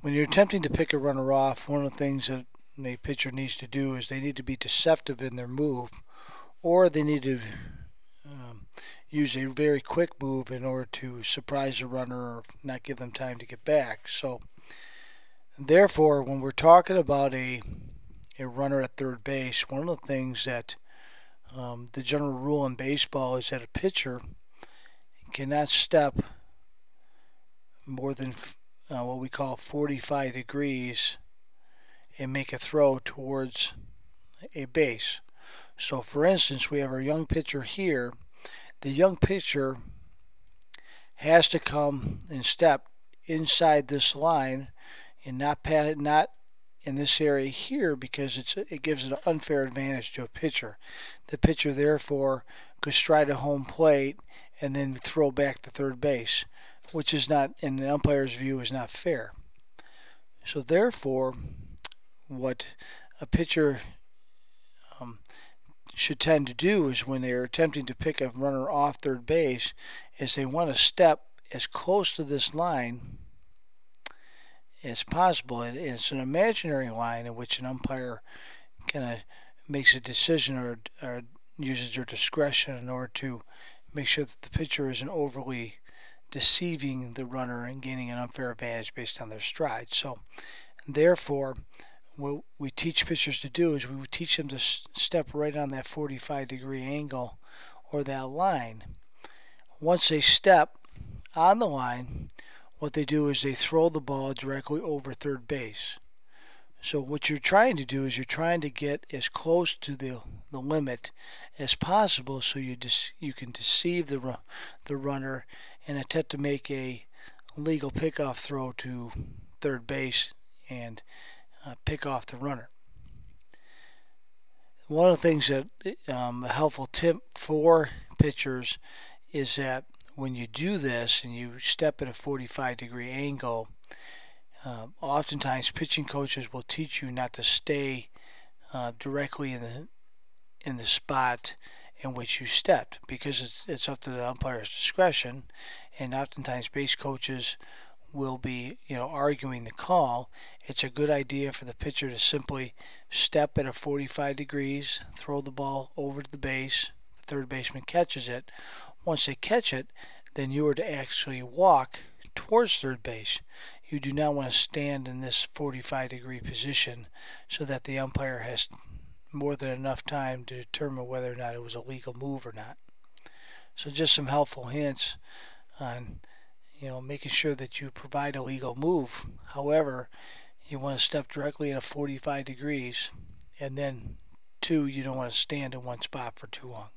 When you're attempting to pick a runner off, one of the things that a pitcher needs to do is they need to be deceptive in their move, or they need to use a very quick move in order to surprise the runner or not give them time to get back. So therefore, when we're talking about a runner at third base, one of the things that the general rule in baseball is that a pitcher cannot step more than what we call 45 degrees and make a throw towards a base. So for instance, we have our young pitcher here. The young pitcher has to come and step inside this line and not in this area here, because it gives an unfair advantage to a pitcher. The pitcher therefore could stride a home plate and then throw back to third base, which is not, in the umpire's view, is not fair. So therefore, what a pitcher should tend to do is, when they're attempting to pick a runner off third base, is they want to step as close to this line as possible. And it's an imaginary line in which an umpire kind of makes a decision or uses their discretion in order to make sure that the pitcher isn't overly deceiving the runner and gaining an unfair advantage based on their stride. So therefore, what we teach pitchers to do is we would teach them to step right on that 45-degree angle or that line. Once they step on the line, what they do is they throw the ball directly over third base. So what you're trying to do is you're trying to get as close to the limit as possible, so you can deceive the runner and attempt to make a legal pickoff throw to third base and pick off the runner. One of the things that a helpful tip for pitchers is that when you do this and you step at a 45-degree angle, oftentimes pitching coaches will teach you not to stay directly in the spot in which you stepped, because it's up to the umpire's discretion, and oftentimes base coaches will be arguing the call. It's a good idea for the pitcher to simply step at a 45 degrees, throw the ball over to the base, the third baseman catches it. Once they catch it, then you are to actually walk towards third base. You do not want to stand in this 45-degree position so that the umpire has more than enough time to determine whether or not it was a legal move or not. So just some helpful hints on making sure that you provide a legal move. However, you want to step directly at a 45 degrees, and then two, you don't want to stand in one spot for too long.